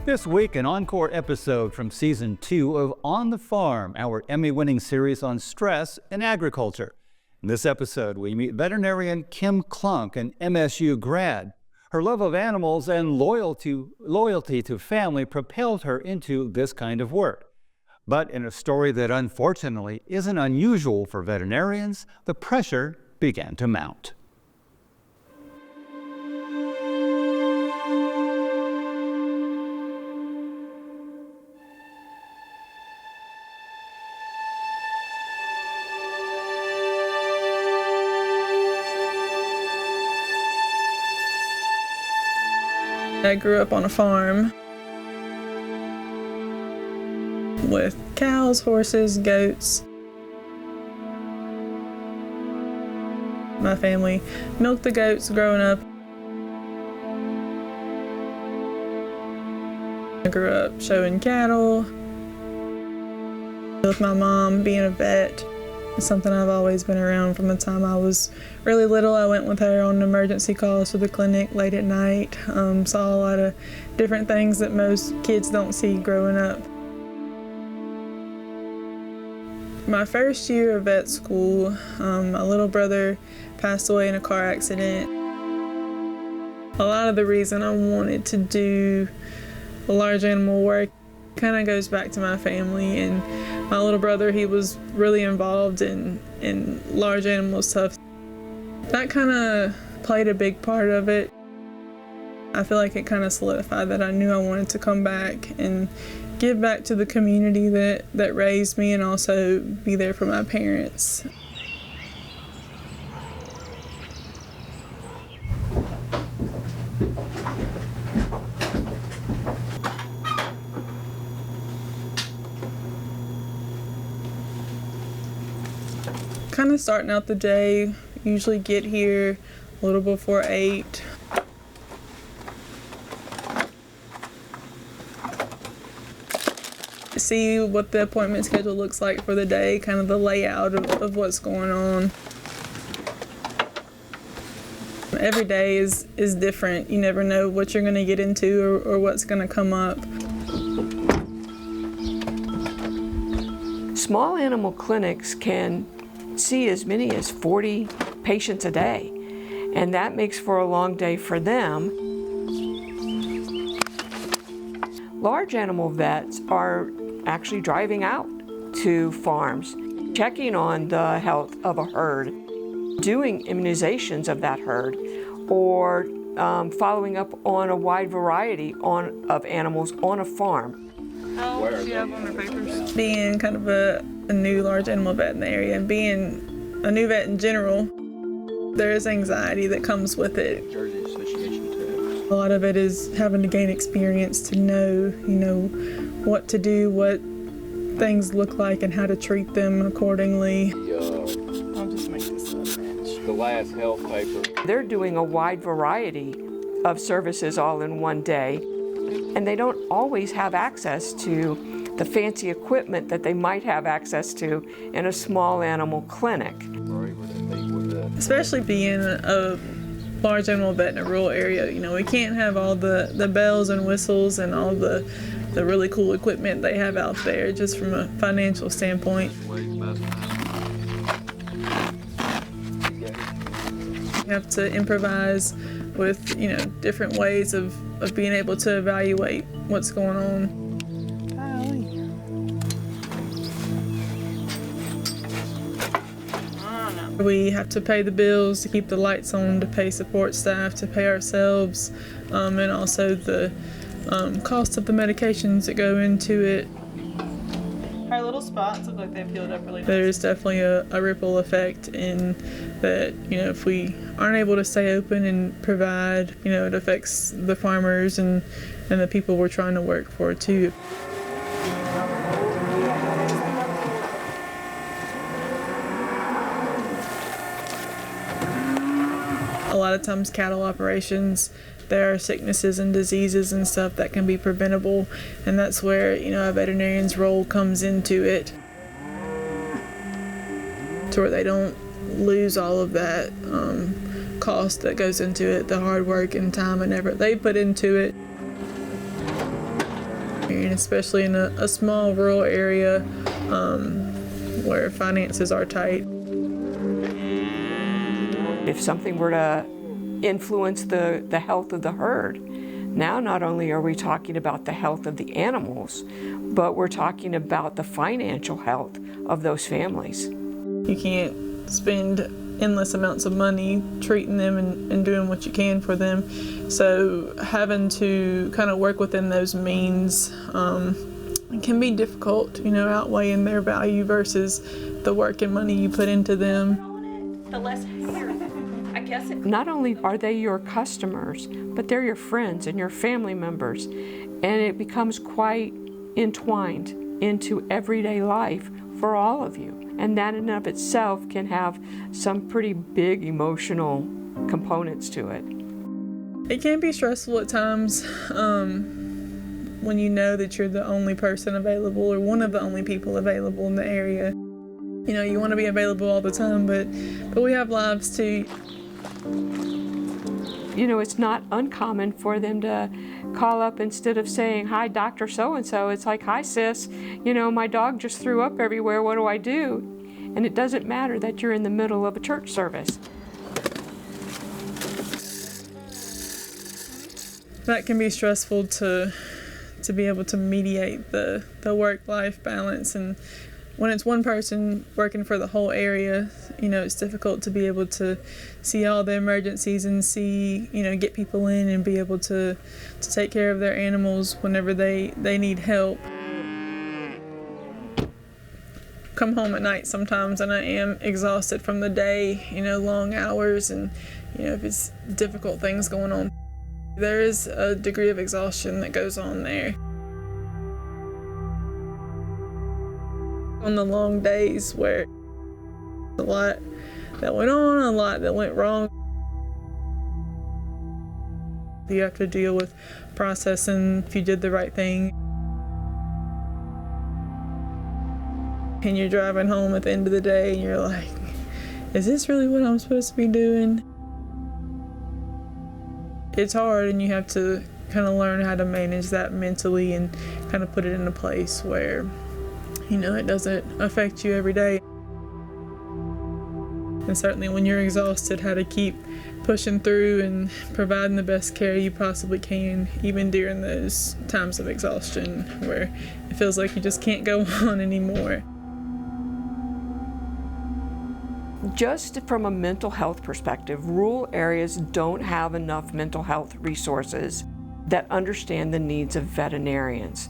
This week, an encore episode from Season 2 of On the Farm, our Emmy-winning series on stress in agriculture. In this episode, we meet veterinarian Kim Klunk, an MSU grad. Her love of animals and loyalty to family propelled her into this kind of work. But in a story that unfortunately isn't unusual for veterinarians, the pressure began to mount. I grew up on a farm with cows, horses, goats. My family milked the goats growing up. I grew up showing cattle. With my mom being a vet, it's something I've always been around from the time I was really little. I went with her on emergency calls to the clinic late at night. Saw a lot of different things that most kids don't see growing up. My first year of vet school, my little brother passed away in a car accident. A lot of the reason I wanted to do large animal work kind of goes back to my family, and my little brother, he was really involved in large animal stuff. That kind of played a big part of it. I feel like it kind of solidified that I knew I wanted to come back and give back to the community that raised me, and also be there for my parents. Kind of starting out the day, usually get here a little before 8. See what the appointment schedule looks like for the day, kind of the layout of what's going on. Every day is different. You never know what you're going to get into or what's going to come up. Small animal clinics can see as many as 40 patients a day, and that makes for a long day for them. Large animal vets are actually driving out to farms, checking on the health of a herd, doing immunizations of that herd, or following up on a wide variety of animals on a farm. How old do you have on the papers? Being kind of a new large animal vet in the area, and being a new vet in general, there is anxiety that comes with it. A lot of it is having to gain experience to know, what to do, what things look like, and how to treat them accordingly. I'll just make this a match. The last health paper. They're doing a wide variety of services all in one day, and they don't always have access to the fancy equipment that they might have access to in a small animal clinic. Especially being a large animal vet in a rural area, we can't have all the bells and whistles and all the really cool equipment they have out there, just from a financial standpoint. You have to improvise with, different ways of being able to evaluate what's going on. We have to pay the bills to keep the lights on, to pay support staff, to pay ourselves, and also the cost of the medications that go into it. Our little spots look like they've healed up really nice. There's definitely a ripple effect in that, if we aren't able to stay open and provide, it affects the farmers and the people we're trying to work for too. A lot of times cattle operations, there are sicknesses and diseases and stuff that can be preventable, and that's where, a veterinarian's role comes into it, to where they don't lose all of that cost that goes into it, the hard work and time and effort they put into it. And especially in a small rural area where finances are tight. If something were to influence the health of the herd, now not only are we talking about the health of the animals, but we're talking about the financial health of those families. You can't spend endless amounts of money treating them and doing what you can for them. So having to kind of work within those means can be difficult, outweighing their value versus the work and money you put into them. The less hair. I guess not only are they your customers, but they're your friends and your family members, and it becomes quite entwined into everyday life for all of you. And that in and of itself can have some pretty big emotional components to it. It can be stressful at times when you know that you're the only person available or one of the only people available in the area. You want to be available all the time, but we have lives too. It's not uncommon for them to call up instead of saying, "Hi, Dr. So-and-so," it's like, "Hi, sis, my dog just threw up everywhere, what do I do?" And it doesn't matter that you're in the middle of a church service. That can be stressful to be able to mediate the work-life balance. And when it's one person working for the whole area, it's difficult to be able to see all the emergencies and get people in and be able to take care of their animals whenever they need help. Come home at night sometimes and I am exhausted from the day, long hours and, if it's difficult things going on. There is a degree of exhaustion that goes on there. On the long days where a lot that went on, a lot that went wrong. You have to deal with processing if you did the right thing. And you're driving home at the end of the day and you're like, is this really what I'm supposed to be doing? It's hard and you have to kind of learn how to manage that mentally and kind of put it in a place where it doesn't affect you every day. And certainly when you're exhausted, how to keep pushing through and providing the best care you possibly can, even during those times of exhaustion where it feels like you just can't go on anymore. Just from a mental health perspective, rural areas don't have enough mental health resources that understand the needs of veterinarians.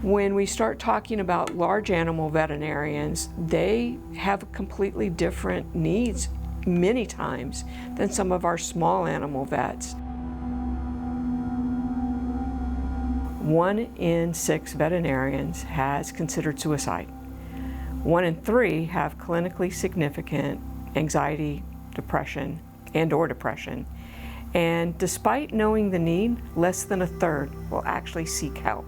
When we start talking about large animal veterinarians, they have completely different needs many times than some of our small animal vets. 1 in 6 veterinarians has considered suicide. 1 in 3 have clinically significant anxiety, depression, or depression. And despite knowing the need, less than a third will actually seek help.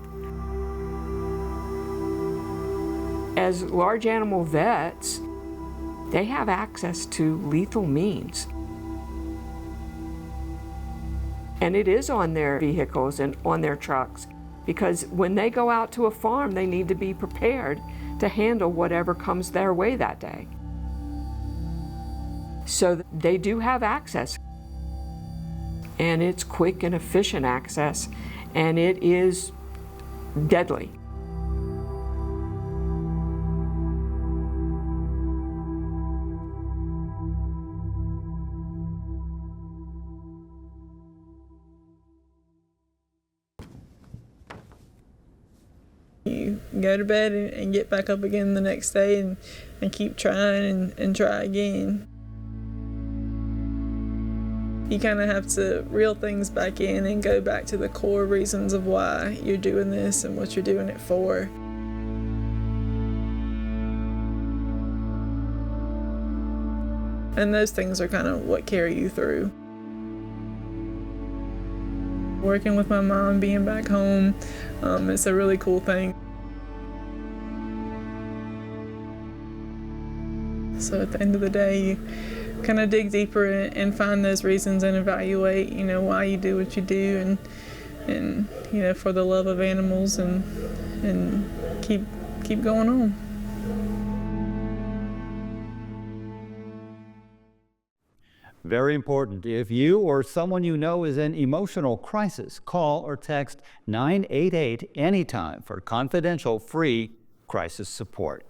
As large animal vets, they have access to lethal means. And it is on their vehicles and on their trucks, because when they go out to a farm, they need to be prepared to handle whatever comes their way that day. So they do have access. And it's quick and efficient access, and it is deadly. You go to bed and get back up again the next day and keep trying and try again. You kind of have to reel things back in and go back to the core reasons of why you're doing this and what you're doing it for. And those things are kind of what carry you through. Working with my mom, being back home, it's a really cool thing. So at the end of the day, you kind of dig deeper and find those reasons and evaluate, why you do what you do and for the love of animals, and keep going on. Very important. If you or someone you know is in emotional crisis, call or text 988 anytime for confidential, free crisis support.